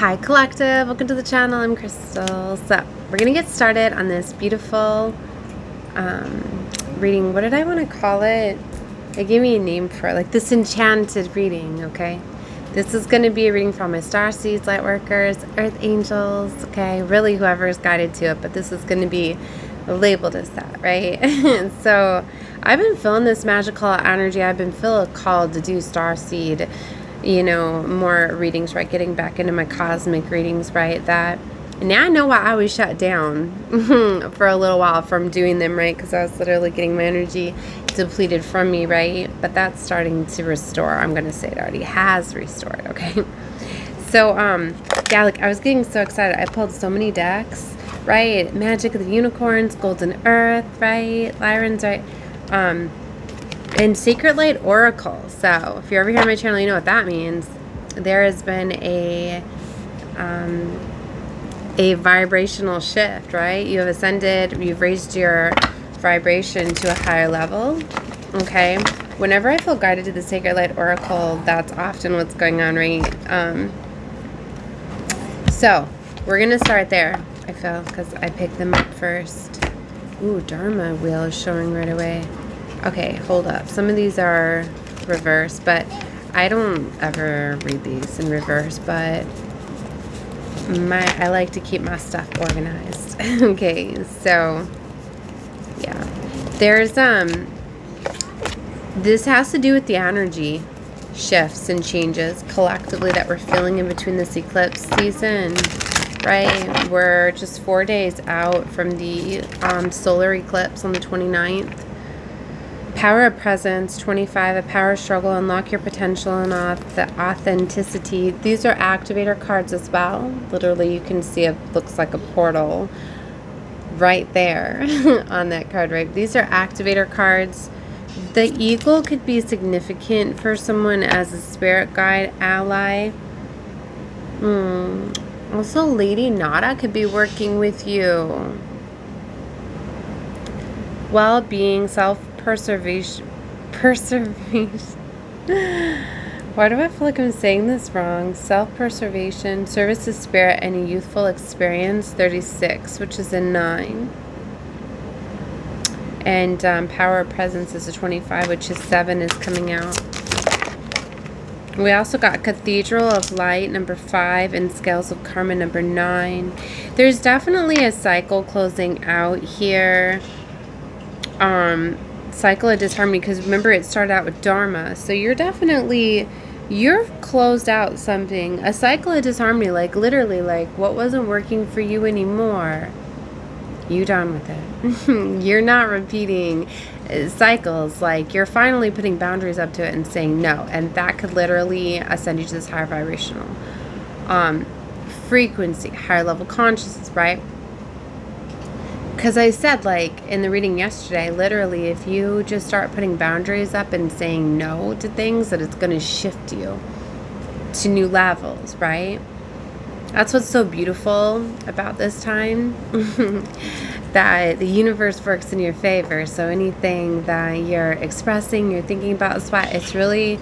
Hi Collective, welcome to the channel. I'm Crystal. So we're gonna get started on this beautiful reading. What did I want to call it? It gave me a name for it, like this enchanted reading. Okay, this is going to be a reading from my Starseeds, Lightworkers, Earth Angels. Okay, really whoever is guided to it, but this is going to be labeled as that, right? So I've been feeling this magical energy. I've been feeling called to do Starseed, you know, more readings, right? Getting back into my cosmic readings, right? That now I know why I was shut down for a little while from doing them, right? Because I was literally getting my energy depleted from me, right? But that's starting to restore. I'm going to say it already has restored, okay? So, yeah, like I was getting so excited. I pulled so many decks, right? Magic of the Unicorns, Golden Earth, right? Lyrans, right? And Sacred Light Oracle. So if you're ever here on my channel, you know what that means. There has been a vibrational shift, right? You have ascended, you've raised your vibration to a higher level. Okay. Whenever I feel guided to the Sacred Light Oracle, that's often what's going on, right? So we're gonna start there. I feel because I picked them up first. Ooh, Dharma wheel is showing right away. Okay, hold up. Some of these are reverse, but I don't ever read these in reverse, but I like to keep my stuff organized. Okay, so yeah. There's this has to do with the energy shifts and changes collectively that we're feeling in between this eclipse season, right? We're just 4 days out from the solar eclipse on the 29th. Power of Presence, 25, a power struggle, unlock your potential and authenticity. These are activator cards as well. Literally, you can see it looks like a portal right there on that card, right? These are activator cards. The eagle could be significant for someone as a spirit guide, ally. Also, Lady Nada could be working with you. Well-being, self-preservation. Why do I feel like I'm saying this wrong? Self-preservation, service to spirit, and a youthful experience, 36, which is a 9. And power of presence is a 25, which is 7 is coming out. We also got Cathedral of Light, number 5, and Scales of Karma, number 9. There's definitely a cycle closing out here. Cycle of disharmony, because remember it started out with Dharma, so you're closed out something, a cycle of disharmony, like literally, like what wasn't working for you anymore, you done with it. You're not repeating cycles, like you're finally putting boundaries up to it and saying no, and that could literally ascend you to this higher vibrational frequency, higher level consciousness, right? Because I said, like, in the reading yesterday, literally, if you just start putting boundaries up and saying no to things, that it's going to shift you to new levels, right? That's what's so beautiful about this time, that the universe works in your favor. So anything that you're expressing, you're thinking about, it's really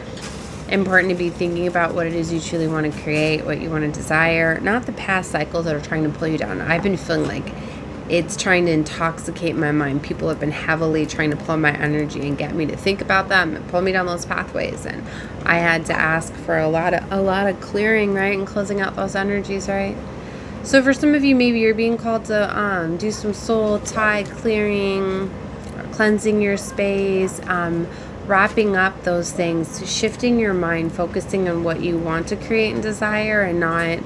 important to be thinking about what it is you truly want to create, what you want to desire, not the past cycles that are trying to pull you down. I've been feeling like it's trying to intoxicate my mind. People have been heavily trying to pull my energy and get me to think about them and pull me down those pathways. And I had to ask for a lot of clearing, right? And closing out those energies, right? So for some of you, maybe you're being called to do some soul tie clearing, cleansing your space, wrapping up those things, shifting your mind, focusing on what you want to create and desire and not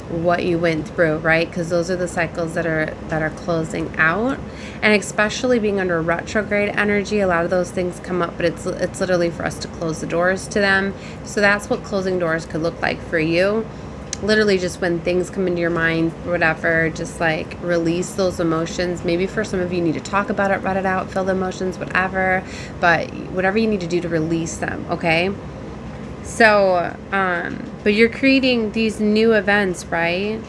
what you went through, right? Because those are the cycles that are closing out. And especially being under retrograde energy, a lot of those things come up, but it's literally for us to close the doors to them. So that's what closing doors could look like for you. Literally just when things come into your mind, whatever, just like release those emotions. Maybe for some of you, you need to talk about it, write it out, feel the emotions, whatever, but whatever you need to do to release them, okay? So, but you're creating these new events, right?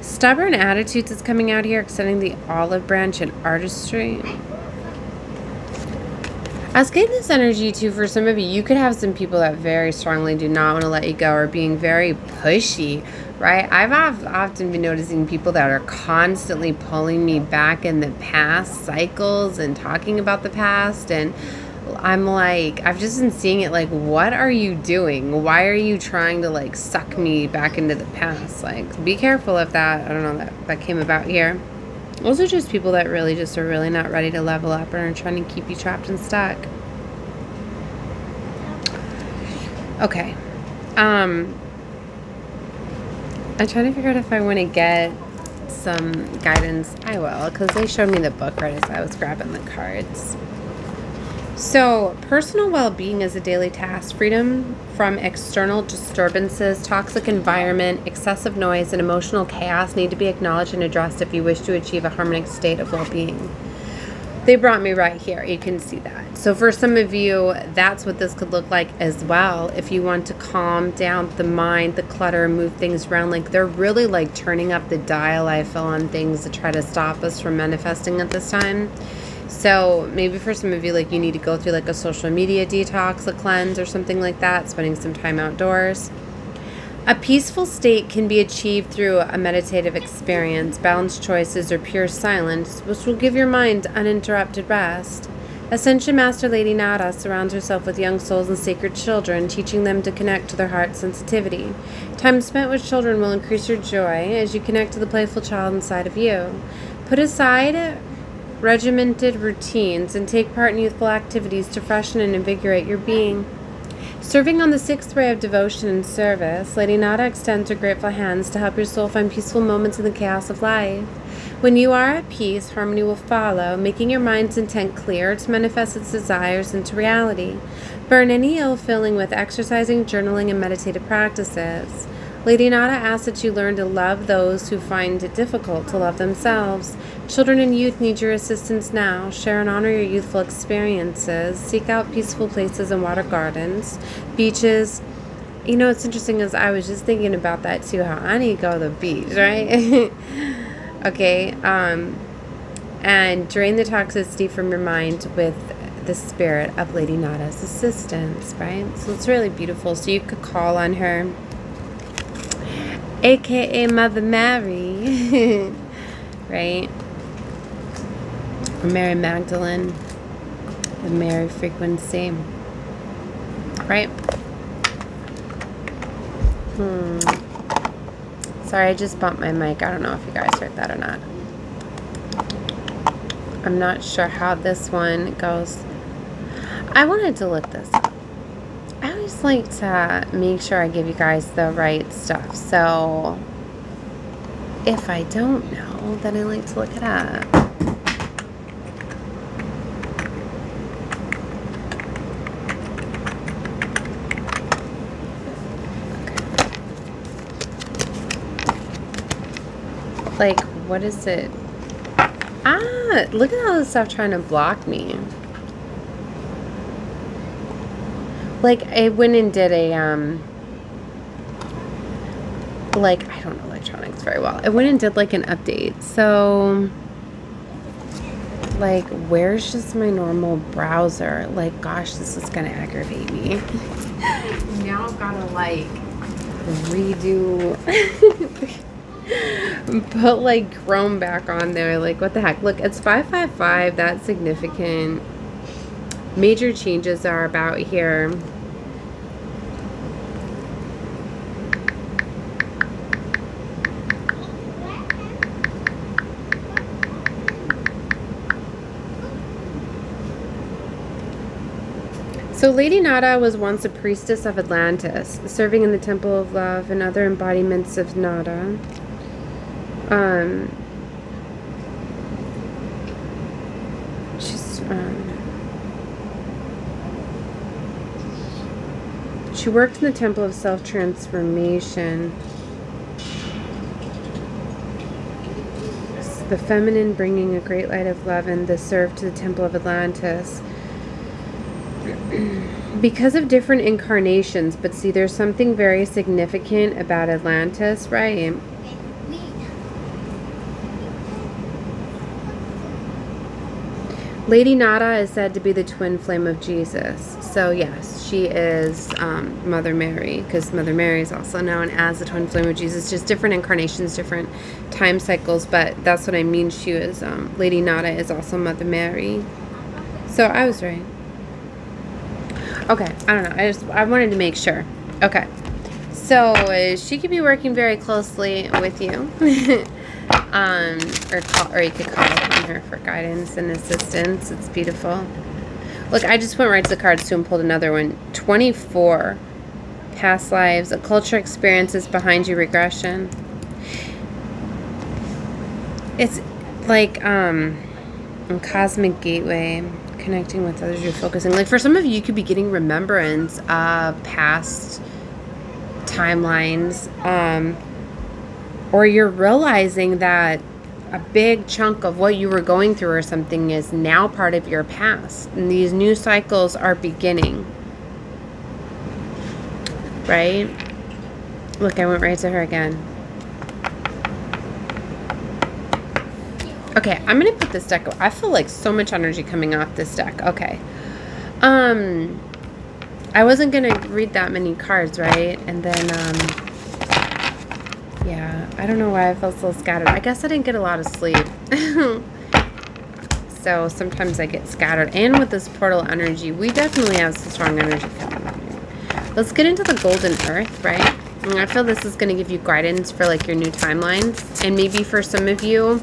Stubborn attitudes is coming out here, extending the olive branch and artistry. I I was getting this energy too for some of you. You could have some people that very strongly do not want to let you go or being very pushy, right? I've often been noticing people that are constantly pulling me back in the past cycles and talking about the past. And I'm like, I've just been seeing it like, what are you doing? Why are you trying to like suck me back into the past? Like, be careful if that, I don't know, that came about here. Those are just people that really just are really not ready to level up and are trying to keep you trapped and stuck. Okay. I'm trying to figure out if I want to get some guidance. I will, because they showed me the book right as I was grabbing the cards. So, personal well-being is a daily task. Freedom from external disturbances, toxic environment, excessive noise, and emotional chaos need to be acknowledged and addressed if you wish to achieve a harmonic state of well-being. They brought me right here. You can see that. So for some of you, that's what this could look like as well. If you want to calm down the mind, the clutter, move things around, like they're really like turning up the dial, I feel, on things to try to stop us from manifesting at this time. So maybe for some of you, like you need to go through like a social media detox, a cleanse or something like that, spending some time outdoors. A peaceful state can be achieved through a meditative experience, balanced choices, or pure silence, which will give your mind uninterrupted rest. Ascension Master Lady Nada surrounds herself with young souls and sacred children, teaching them to connect to their heart sensitivity. Time spent with children will increase your joy as you connect to the playful child inside of you. Put aside regimented routines and take part in youthful activities to freshen and invigorate your being. Serving on the sixth ray of devotion and service, Lady Nada extends her grateful hands to help your soul find peaceful moments in the chaos of life. When you are at peace, harmony will follow, making your mind's intent clear to manifest its desires into reality. Burn any ill feeling with exercising, journaling, and meditative practices. Lady Nada asks that you learn to love those who find it difficult to love themselves. Children and youth need your assistance now. Share and honor your youthful experiences. Seek out peaceful places and water gardens, beaches. You know, it's interesting as I was just thinking about that too, how I need to go to the beach, right? Okay, and drain the toxicity from your mind with the spirit of Lady Nada's assistance, right? So it's really beautiful. So you could call on her, aka Mother Mary, right? Or Mary Magdalene, the Mary frequency, right? Sorry, I just bumped my mic. I don't know if you guys heard that or not. I'm not sure how this one goes. I wanted to look this up. I always like to make sure I give you guys the right stuff. So if I don't know, then I like to look it up. Like, what is it? Ah, look at all this stuff trying to block me. Like, I went and did a, like, I don't know electronics very well. I went and did, like, an update. So, like, where's just my normal browser? Like, gosh, this is going to aggravate me. Now I've got to, like, redo... Put like Chrome back on there. Like, what the heck? Look, it's 555. That's significant. Major changes are about here. So Lady Nada was once a priestess of Atlantis, serving in the Temple of Love and other embodiments of Nada. She worked in the Temple of Self-Transformation. The feminine bringing a great light of love and the serve to the Temple of Atlantis. Because of different incarnations, but see, there's something very significant about Atlantis, right? Lady Nada is said to be the twin flame of Jesus. So yes, she is Mother Mary, because Mother Mary is also known as the twin flame of Jesus. Just different incarnations, different time cycles, but that's what I mean. She was, Lady Nada is also Mother Mary. So I was right. Okay, I don't know. I wanted to make sure. Okay. So she could be working very closely with you. Or you could call upon her for guidance and assistance. It's beautiful. Look, I just went right to the cards too and pulled another one. 24. Past lives. A culture experiences behind you regression. It's like a cosmic gateway. Connecting with others, you're focusing. Like for some of you could be getting remembrance of past timelines. Or you're realizing that a big chunk of what you were going through or something is now part of your past. And these new cycles are beginning. Right? Look, I went right to her again. Okay, I'm going to put this deck. I feel like so much energy coming off this deck. Okay. I wasn't going to read that many cards, right? And then, yeah, I don't know why I felt so scattered. I guess I didn't get a lot of sleep. So sometimes I get scattered. And with this portal energy, we definitely have some strong energy coming on here. Let's get into the golden earth, right? And I feel this is going to give you guidance for like your new timelines. And maybe for some of you,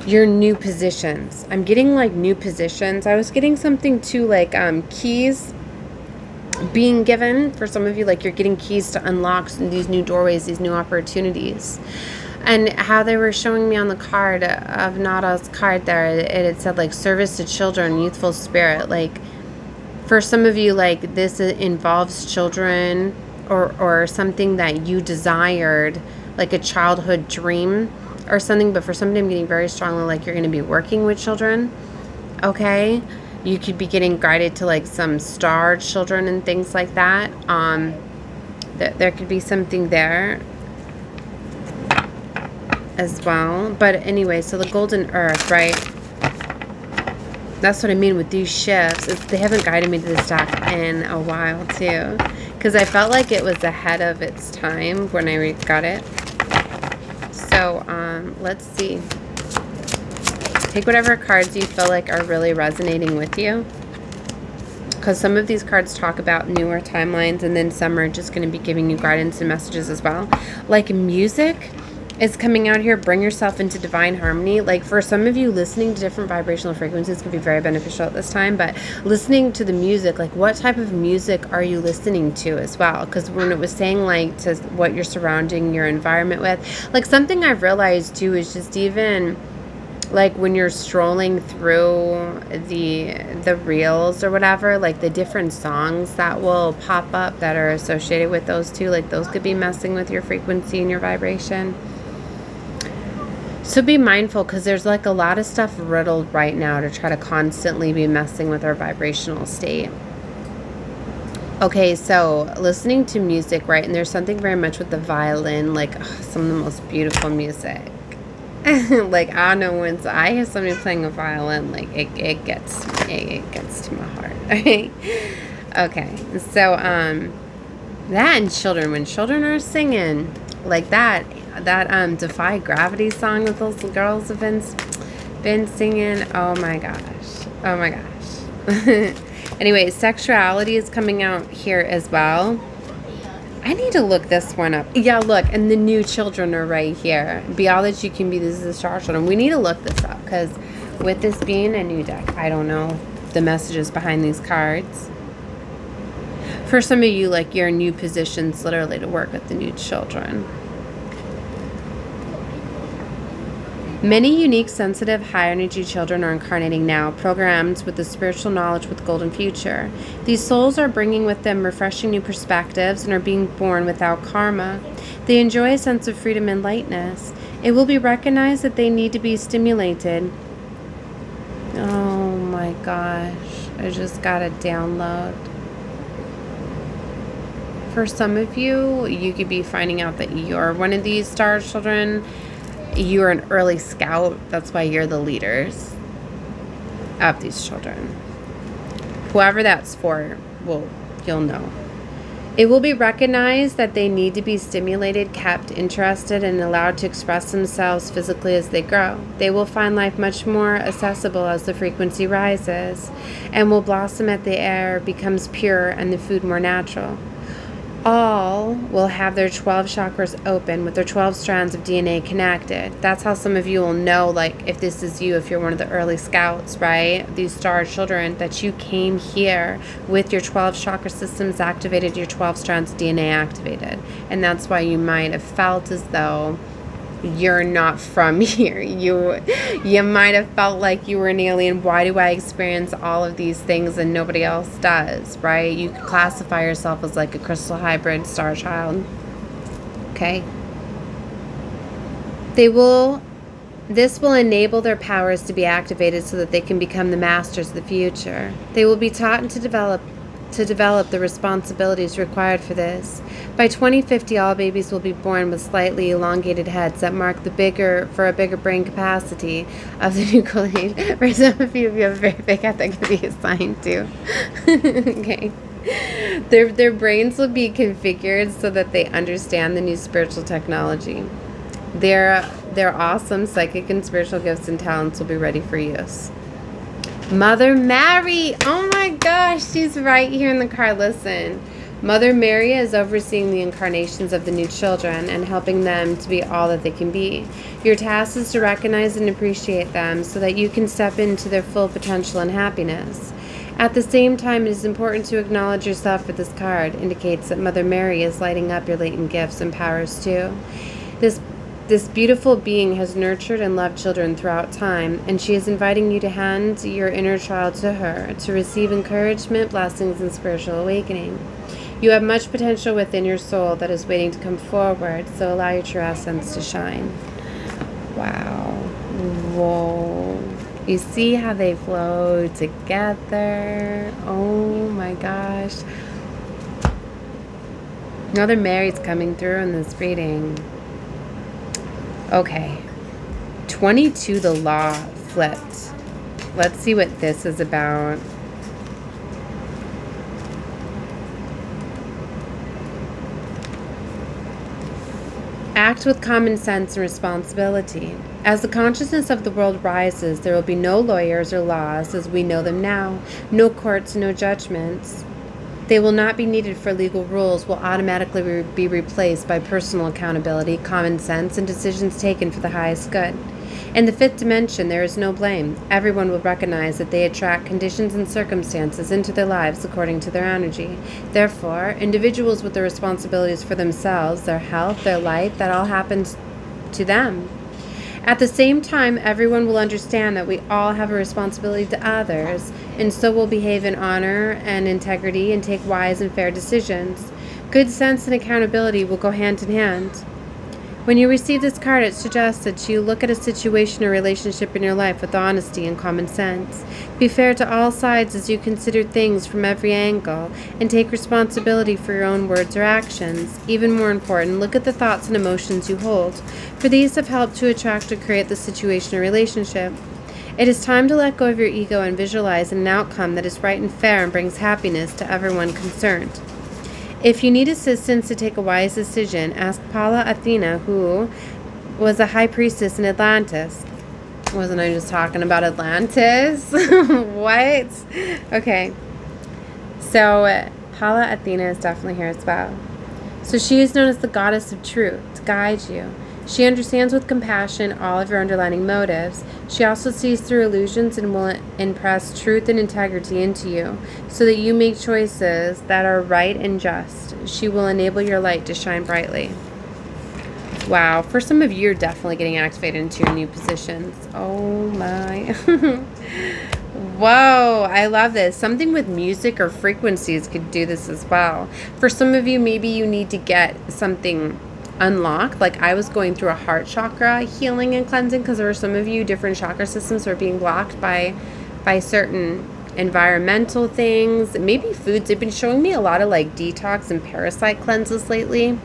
your new positions. I'm getting like new positions. I was getting something too, like keys being given for some of you, like you're getting keys to unlock these new doorways, these new opportunities. And how they were showing me on the card of Nada's card there, it had said like service to children, youthful spirit. Like for some of you, like this involves children or something that you desired, like a childhood dream or something. But for somebody, I'm getting very strongly like you're going to be working with children. Okay. You could be getting guided to like some star children and things like that. There could be something there as well. But anyway, so the golden earth, right? That's what I mean with these shifts. They haven't guided me to this deck in a while too, because I felt like it was ahead of its time when I got it. So let's see. Take whatever cards you feel like are really resonating with you, because some of these cards talk about newer timelines, and then some are just going to be giving you guidance and messages as well. Like music is coming out here. Bring yourself into divine harmony. Like for some of you, listening to different vibrational frequencies can be very beneficial at this time, but listening to the music, like what type of music are you listening to as well? Because when it was saying like to what you're surrounding your environment with, like something I've realized too is just even like when you're strolling through the reels or whatever, like the different songs that will pop up that are associated with those two, like those could be messing with your frequency and your vibration. So be mindful, because there's like a lot of stuff riddled right now to try to constantly be messing with our vibrational state. Okay, so listening to music, right? And there's something very much with the violin, like some of the most beautiful music. Like I don't know, when I hear somebody playing a violin, like it gets to my heart. Okay, so that and children, when children are singing like that Defy Gravity song that those girls have been singing, oh my gosh. Anyway, sexuality is coming out here as well. I need to look this one up. Yeah, look, and the new children are right here. Be all that you can be. This is the star children. We need to look this up, because with this being a new deck, I don't know the messages behind these cards. For some of you, like your new positions literally to work with the new children. Many unique, sensitive, high-energy children are incarnating now, programmed with the spiritual knowledge with golden future. These souls are bringing with them refreshing new perspectives and are being born without karma. They enjoy a sense of freedom and lightness. It will be recognized that they need to be stimulated. Oh my gosh, I just got a download. For some of you, you could be finding out that you're one of these star children. You're an early scout. That's why you're the leaders. of these children. Whoever that's for, you'll know. It will be recognized that they need to be stimulated, kept interested, and allowed to express themselves physically as they grow. They will find life much more accessible as the frequency rises, and will blossom as the air becomes pure and the food more natural. All will have their 12 chakras open with their 12 strands of DNA connected. That's how some of you will know, like, if this is you, if you're one of the early scouts, right? These star children, that you came here with your 12 chakra systems activated, your 12 strands of DNA activated. And that's why you might have felt as though you're not from here. You might have felt like you were an alien. Why do I experience all of these things and nobody else does, right? You could classify yourself as like a crystal hybrid star child. Okay? This will enable their powers to be activated so that they can become the masters of the future. They will be taught to develop the responsibilities required for this. By 2050, all babies will be born with slightly elongated heads that mark a bigger brain capacity of the nucleate. For some of you, if you have a very big head, that could be assigned to. Okay. Their brains will be configured so that they understand the new spiritual technology. Their awesome psychic and spiritual gifts and talents will be ready for use. Mother Mary, oh my gosh, she's right here in the card. Listen, Mother Mary is overseeing the incarnations of the new children and helping them to be all that they can be. Your task is to recognize and appreciate them so that you can step into their full potential and happiness. At the same time, it is important to acknowledge yourself, for this card indicates that Mother Mary is lighting up your latent gifts and powers too. This beautiful being has nurtured and loved children throughout time, and she is inviting you to hand your inner child to her to receive encouragement, blessings, and spiritual awakening. You have much potential within your soul that is waiting to come forward, so allow your true essence to shine. Wow. Whoa. You see how they flow together? Oh my gosh. Mother Mary's coming through in this reading. Okay, 22, the law flipped. Let's see what this is about. Act with common sense and responsibility. As the consciousness of the world rises, there will be no lawyers or laws as we know them now, no courts, no judgments. They will not be needed, for legal rules will automatically be replaced by personal accountability, common sense, and decisions taken for the highest good. In the fifth dimension, there is no blame. Everyone will recognize that they attract conditions and circumstances into their lives according to their energy. Therefore, individuals with the responsibilities for themselves, their health, their life, that all happens to them. At the same time, everyone will understand that we all have a responsibility to others, and so will behave in honor and integrity and take wise and fair decisions. Good sense and accountability will go hand in hand. When you receive this card, it suggests that you look at a situation or relationship in your life with honesty and common sense. Be fair to all sides as you consider things from every angle, and take responsibility for your own words or actions. Even more important, look at the thoughts and emotions you hold, for these have helped to attract or create the situation or relationship. It is time to let go of your ego and visualize an outcome that is right and fair and brings happiness to everyone concerned. If you need assistance to take a wise decision, ask Paula Athena, who was a high priestess in Atlantis. Wasn't I just talking about Atlantis? What? Okay. So Paula Athena is definitely here as well. So she is known as the goddess of truth to guide you. She understands with compassion all of your underlying motives. She also sees through illusions and will impress truth and integrity into you so that you make choices that are right and just. She will enable your light to shine brightly. Wow, for some of you, you're definitely getting activated into your new positions. Oh my. Whoa, I love this. Something with music or frequencies could do this as well. For some of you, maybe you need to get something unlocked. Like I was going through a heart chakra healing and cleansing because there were some of you different chakra systems were being blocked by certain environmental things, maybe foods. They've been showing me a lot of like detox and parasite cleanses lately.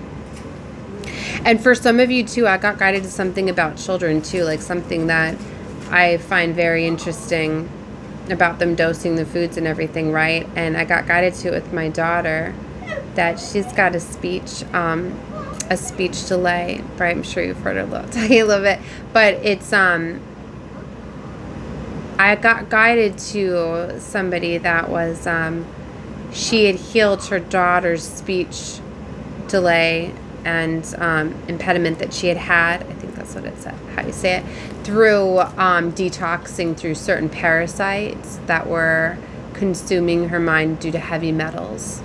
And for some of you too, I got guided to something about children too, like something that I find very interesting about them dosing the foods and everything, right? And I got guided to it with my daughter that she's got a speech delay, right? I'm sure you've heard her talking a little bit, but it's I got guided to somebody that was she had healed her daughter's speech delay and impediment that she had. I think that's what it said, how you say it, through detoxing through certain parasites that were consuming her mind due to heavy metals.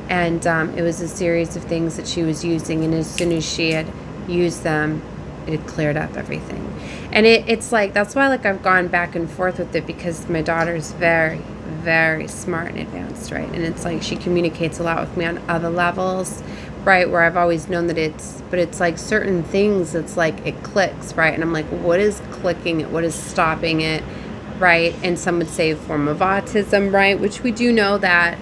And it was a series of things that she was using, and as soon as she had used them, it had cleared up everything. And it's like, that's why like I've gone back and forth with it, because my daughter's very, very smart and advanced, right? And it's like she communicates a lot with me on other levels, right, where I've always known that but it's like certain things, it's like it clicks, right? And I'm like, what is clicking it? What is stopping it, right? And some would say a form of autism, right? Which we do know that,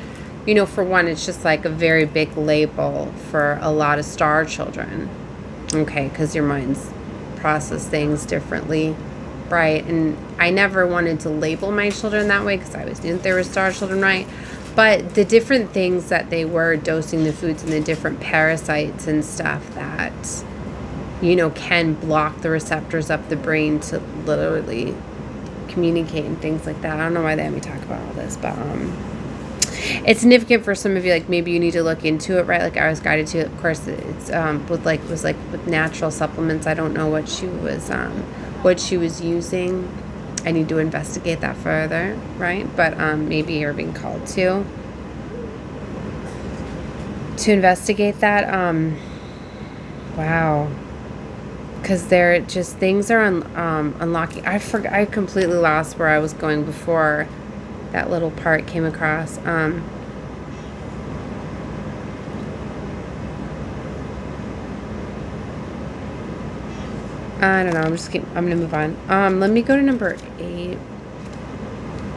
you know, for one, it's just like a very big label for a lot of star children, okay, because your minds process things differently, right? And I never wanted to label my children that way because I always knew that they were star children, right? But the different things that they were dosing the foods and the different parasites and stuff that, you know, can block the receptors of the brain to literally communicate and things like that. I don't know why they had me talk about all this, but it's significant for some of you. Like maybe you need to look into it, right? Like I was guided to, of course, it's with natural supplements. I don't know what she was using. I need to investigate that further, right? But maybe you're being called to investigate that. Wow, because they're just, things are unlocking. I completely lost where I was going before that little part came across. I don't know. I'm gonna move on. Let me go to number 8.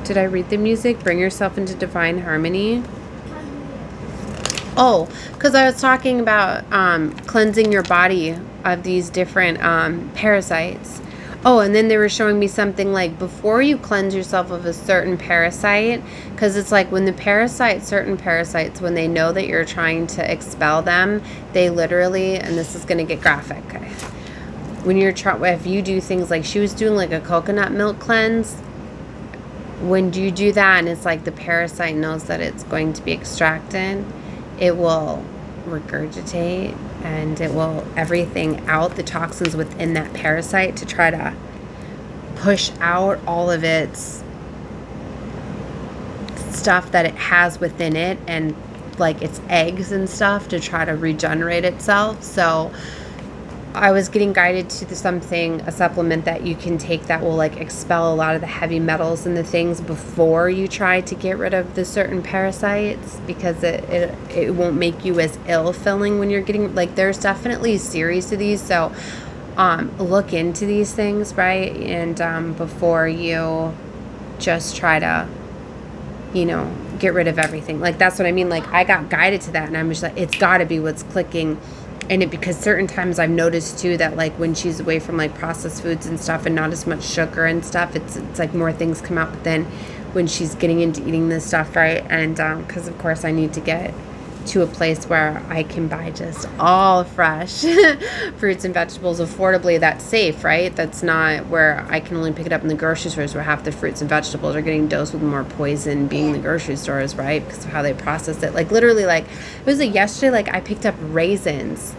Did I read the music? Bring yourself into divine harmony. Oh, because I was talking about cleansing your body of these different parasites. Oh, and then they were showing me something like before you cleanse yourself of a certain parasite, because it's like when certain parasites, when they know that you're trying to expel them, they literally, and this is going to get graphic, okay? When you're if you do things like she was doing like a coconut milk cleanse, when you do that and it's like the parasite knows that it's going to be extracted, it will regurgitate and it will everything out, the toxins within that parasite, to try to push out all of its stuff that it has within it, and like its eggs and stuff, to try to regenerate itself. So I was getting guided to a supplement that you can take that will like expel a lot of the heavy metals and the things before you try to get rid of the certain parasites, because it won't make you as ill-feeling when you're getting, like, there's definitely a series to these. So look into these things, right? And before you just try to, you know, get rid of everything. Like, that's what I mean. Like, I got guided to that, and I'm just like, it's got to be what's clicking. And because certain times I've noticed too that like when she's away from like processed foods and stuff and not as much sugar and stuff, it's like more things come out. But then when she's getting into eating this stuff, right? And because of course I need to get to a place where I can buy just all fresh fruits and vegetables affordably, that's safe, right? That's not where I can only pick it up in the grocery stores where half the fruits and vegetables are getting dosed with more poison being in the grocery stores, right? Because of how they process it. Like literally, like it was like yesterday, like I picked up raisins,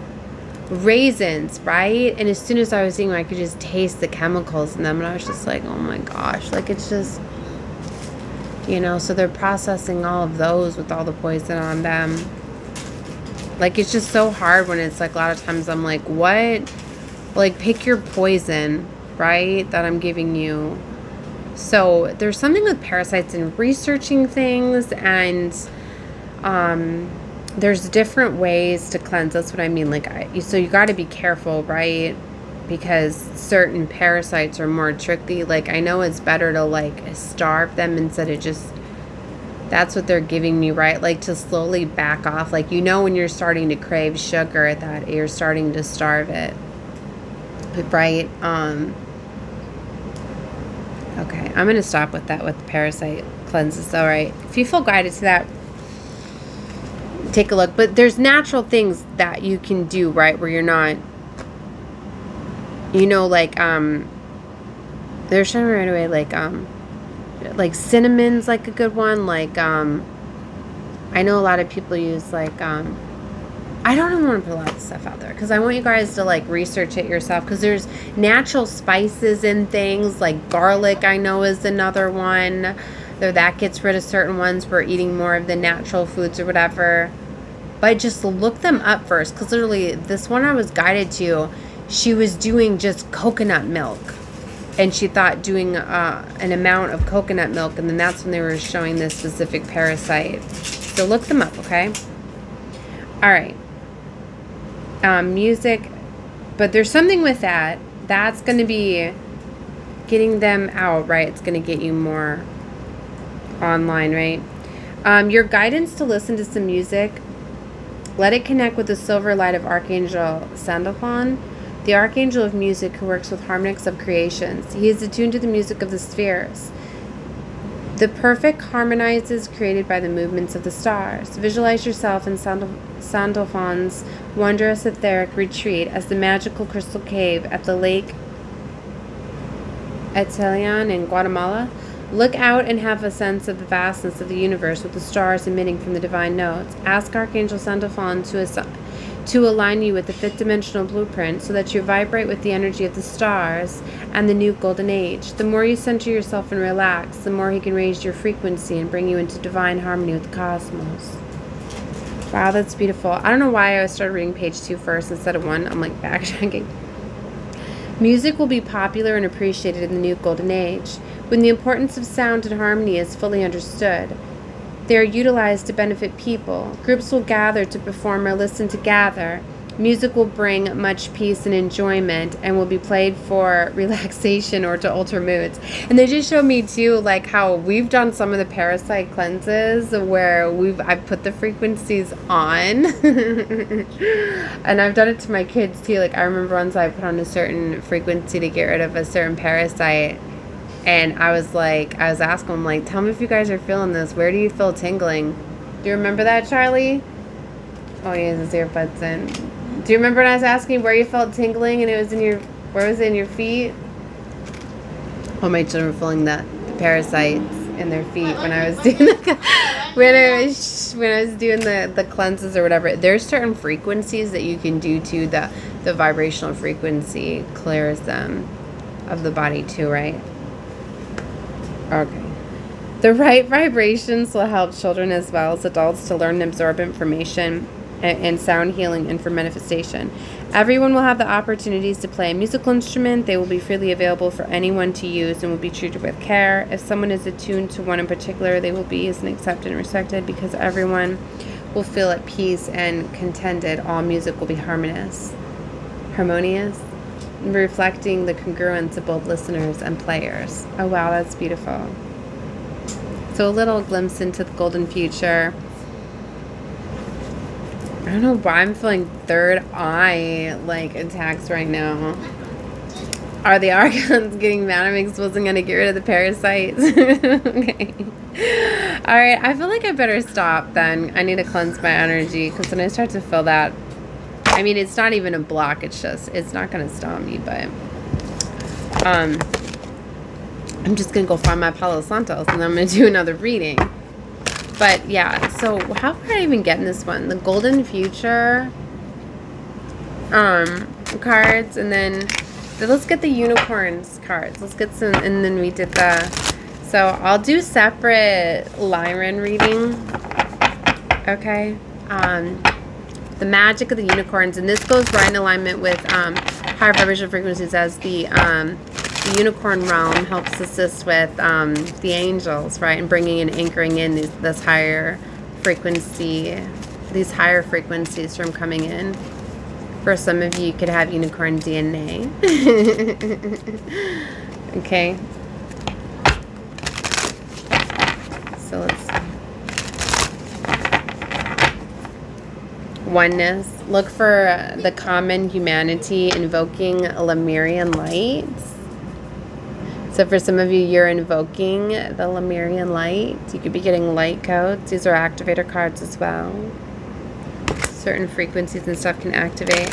right? And as soon as I was eating them, I could just taste the chemicals in them, and I was just like, oh my gosh, like it's just, you know, so they're processing all of those with all the poison on them. Like, it's just so hard when it's like a lot of times I'm like, what? Like, pick your poison, right? That I'm giving you. So there's something with parasites and researching things, and there's different ways to cleanse. That's what I mean. Like, so you got to be careful, right? Because certain parasites are more tricky. Like, I know it's better to like starve them instead of just, that's what they're giving me, right? Like to slowly back off. Like, you know, when you're starting to crave sugar, that you're starting to starve it, right? Okay, I'm going to stop with that with the parasite cleanses, all right? If you feel guided to that, take a look. But there's natural things that you can do, right, where you're not, you know, like, they're showing me right away, like cinnamon's like a good one. Like, I know a lot of people use, like, I don't even want to put a lot of stuff out there because I want you guys to, like, research it yourself, because there's natural spices in things, like garlic, I know, is another one. Though that gets rid of certain ones for eating more of the natural foods or whatever. But just look them up first, because literally this one I was guided to, she was doing just coconut milk. And she thought doing an amount of coconut milk, and then that's when they were showing this specific parasite. So look them up, okay? All right. Music, but there's something with that. That's going to be getting them out, right? It's going to get you more online, right? Your guidance to listen to some music. Let it connect with the silver light of Archangel Sandalphon, the Archangel of Music who works with harmonics of creations. He is attuned to the music of the spheres. The perfect harmonizes created by the movements of the stars. Visualize yourself in Sandalphon's wondrous etheric retreat as the magical crystal cave at the lake Etelian in Guatemala. Look out and have a sense of the vastness of the universe with the stars emitting from the divine notes. Ask Archangel Sandalphon to align you with the fifth dimensional blueprint so that you vibrate with the energy of the stars and the new golden age. The more you center yourself and relax, the more he can raise your frequency and bring you into divine harmony with the cosmos. Wow, that's beautiful. I don't know why I started reading page 2 first instead of 1. I'm like backtracking. Music will be popular and appreciated in the new golden age when the importance of sound and harmony is fully understood. They are utilized to benefit people. Groups will gather to perform or listen together. Music will bring much peace and enjoyment and will be played for relaxation or to alter moods. And they just showed me too, like how we've done some of the parasite cleanses where I've put the frequencies on. And I've done it to my kids too. Like I remember once I put on a certain frequency to get rid of a certain parasite. And I was asking them, like, tell me if you guys are feeling this. Where do you feel tingling? Do you remember that, Charlie? Oh, he has his earbuds in. Do you remember when I was asking where you felt tingling and it was where was it in your feet? Oh, my children were feeling the parasites in their feet when I was doing the cleanses or whatever. There's certain frequencies that you can do too. The vibrational frequency clears them of the body too, right? Okay. The right vibrations will help children as well as adults to learn and absorb information and sound healing and for manifestation. Everyone will have the opportunities to play a musical instrument. They will be freely available for anyone to use and will be treated with care. If someone is attuned to one in particular, they will be used and accepted and respected because everyone will feel at peace and contented. All music will be harmonious, reflecting the congruence of both listeners and players. Oh wow, that's beautiful. So a little glimpse into the golden future. I don't know why I'm feeling third eye like attacks right now. Are the Archons getting mad at me because I wasn't going to get rid of the parasites? Okay. Alright, I feel like I better stop then. I need to cleanse my energy because when I start to feel that, I mean, it's not even a block. It's not going to stop me, but I'm just going to go find my Palo Santos and then I'm going to do another reading. But yeah, so how could I even get in this one? The Golden Future cards, and then let's get the Unicorns cards. Let's get some, and then we did so I'll do separate Lyran reading. Okay. The magic of the unicorns, and this goes right in alignment with higher vibrational frequencies, as the unicorn realm helps assist with the angels, right, and bringing and anchoring in this higher frequency, these higher frequencies from coming in. For some of you could have unicorn DNA. Okay. So let's see. Oneness. Look for the common humanity invoking Lemurian lights. So for some of you, you're invoking the Lemurian light. You could be getting light codes. These are activator cards as well. Certain frequencies and stuff can activate.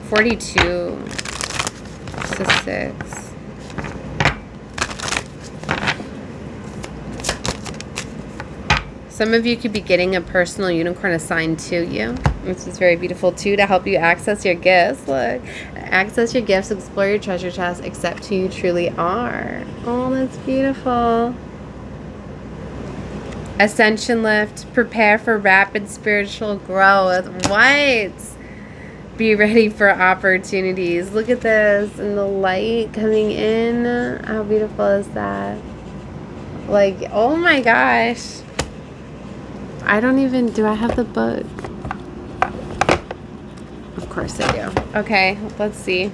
42. It's a 6. Some of you could be getting a personal unicorn assigned to you. This is very beautiful too, to help you access your gifts. Look, access your gifts, explore your treasure chest, accept who you truly are. Oh, that's beautiful. Ascension lift, prepare for rapid spiritual growth. What? Be ready for opportunities. Look at this, and the light coming in. How beautiful is that? Like, oh my gosh. Do I have the book? Of course I do. Okay, let's see.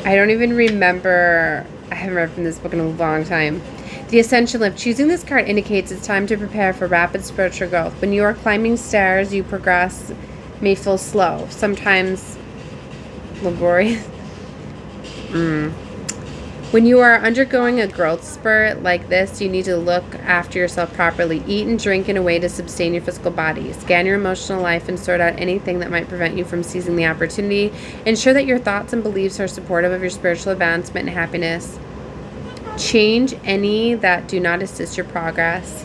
I don't even remember. I haven't read from this book in a long time. The Ascension Lift. Choosing this card indicates it's time to prepare for rapid spiritual growth. When you are climbing stairs, you progress may feel slow, sometimes laborious. When you are undergoing a growth spurt like this, you need to look after yourself properly. Eat and drink in a way to sustain your physical body. Scan your emotional life and sort out anything that might prevent you from seizing the opportunity. Ensure that your thoughts and beliefs are supportive of your spiritual advancement and happiness. Change any that do not assist your progress.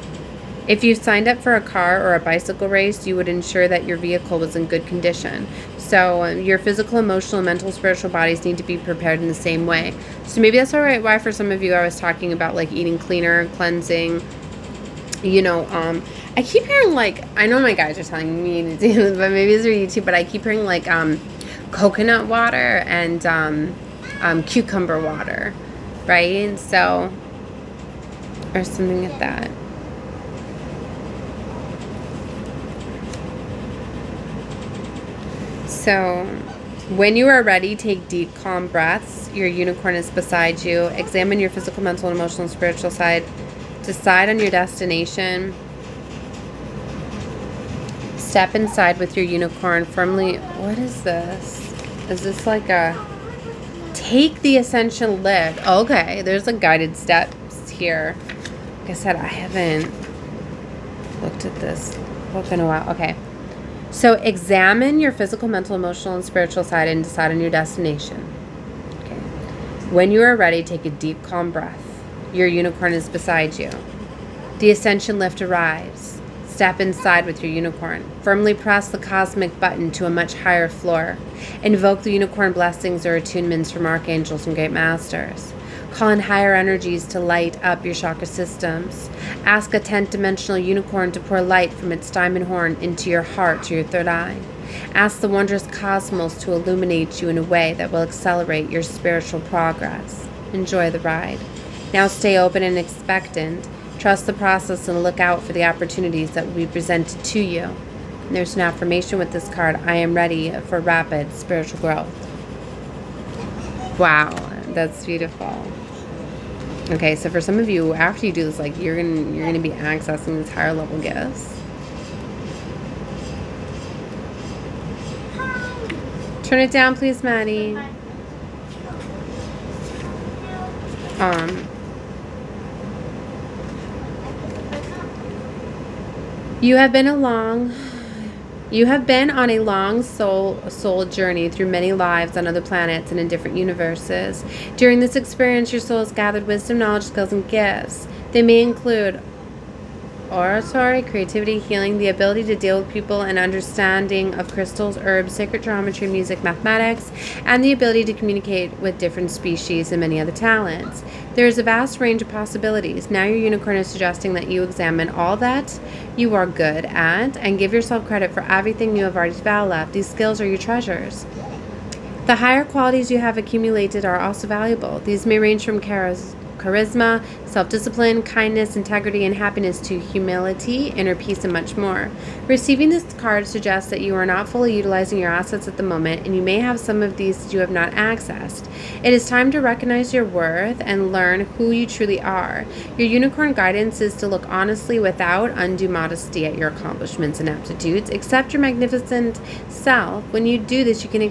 If you signed up for a car or a bicycle race, you would ensure that your vehicle was in good condition. So your physical, emotional, mental, spiritual bodies need to be prepared in the same way. So maybe that's why for some of you I was talking about like eating cleaner, cleansing. You know, I keep hearing like, I know my guys are telling me to do this, but maybe it's for you too, but I keep hearing like coconut water and cucumber water, right? So, or something like that. So, when you are ready, take deep, calm breaths. Your unicorn is beside you. Examine your physical, mental, and emotional and spiritual side. Decide on your destination. Step inside with your unicorn firmly. What is this? Is this like a... Take the Ascension lift. Okay, there's a guided steps here. Like I said, I haven't looked at this book in a while. Okay. So examine your physical, mental, emotional, and spiritual side and decide on your destination. Okay. When you are ready, take a deep, calm breath. Your unicorn is beside you. The Ascension lift arrives. Step inside with your unicorn. Firmly press the cosmic button to a much higher floor. Invoke the unicorn blessings or attunements from archangels and great masters. Call in higher energies to light up your chakra systems. Ask a 10th dimensional unicorn to pour light from its diamond horn into your heart or your third eye. Ask the wondrous cosmos to illuminate you in a way that will accelerate your spiritual progress. Enjoy the ride. Now stay open and expectant. Trust the process and look out for the opportunities that will be presented to you. And there's an affirmation with this card. I am ready for rapid spiritual growth. Wow, that's beautiful. Okay, so for some of you, after you do this, like you're gonna be accessing these higher level gifts. Turn it down, please, Maddie. You have been on a long soul journey through many lives on other planets and in different universes. During this experience, your soul has gathered wisdom, knowledge, skills, and gifts. They may include oratory, creativity, healing, the ability to deal with people, and understanding of crystals, herbs, sacred geometry, music, mathematics, and the ability to communicate with different species and many other talents. There is a vast range of possibilities. Now your unicorn is suggesting that you examine all that you are good at and give yourself credit for everything you have already developed. These skills are your treasures. The higher qualities you have accumulated are also valuable. These may range from charisma, self-discipline, kindness, integrity, and happiness to humility, inner peace, and much more. Receiving this card suggests that you are not fully utilizing your assets at the moment, and you may have some of these that you have not accessed. It is time to recognize your worth and learn who you truly are. Your unicorn guidance is to look honestly without undue modesty at your accomplishments and aptitudes. Accept your magnificent self. When you do this, you can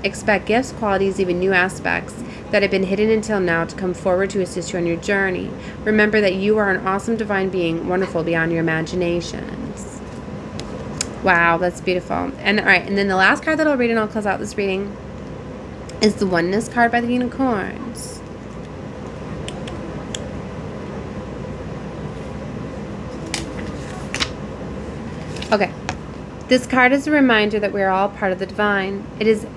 expect gifts, qualities, even new aspects that have been hidden until now to come forward to assist you on your journey. Remember that you are an awesome divine being, wonderful beyond your imaginations. Wow, that's beautiful. And all right, and then the last card that I'll read, and I'll close out this reading, is the Oneness card by the Unicorns. Okay, this card is a reminder that we are all part of the divine. It is,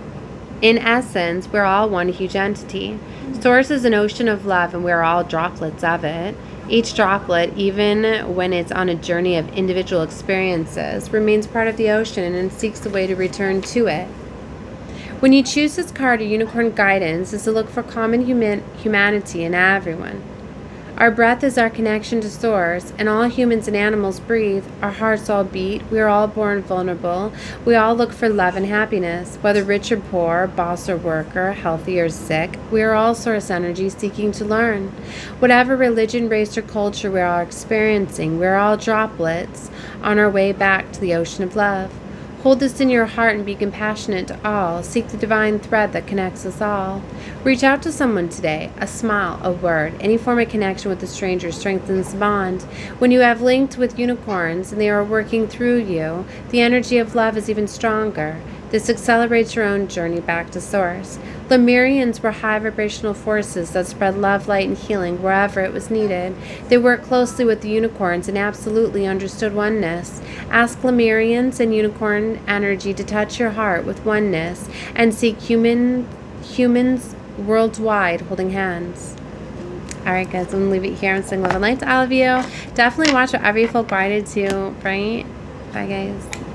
in essence, we're all one huge entity. Source is an ocean of love, and we're all droplets of it. Each droplet, even when it's on a journey of individual experiences, remains part of the ocean and seeks a way to return to it. When you choose this card, a unicorn guidance is to look for common humanity in everyone. Our breath is our connection to Source, and all humans and animals breathe. Our hearts all beat. We are all born vulnerable. We all look for love and happiness. Whether rich or poor, boss or worker, healthy or sick, we are all Source energy seeking to learn. Whatever religion, race, or culture we are experiencing, we are all droplets on our way back to the ocean of love. Hold this in your heart and be compassionate to all. Seek the divine thread that connects us all. Reach out to someone today. A smile, a word, any form of connection with a stranger strengthens the bond. When you have linked with unicorns and they are working through you, the energy of love is even stronger. This accelerates your own journey back to Source. Lemurians were high vibrational forces that spread love, light, and healing wherever it was needed. They worked closely with the unicorns and absolutely understood oneness. Ask Lemurians and unicorn energy to touch your heart with oneness and seek humans worldwide holding hands. Alright guys, I'm going to leave it here. I'm sending love and light to all of you. Definitely watch whatever you feel guided to, right? Bye guys.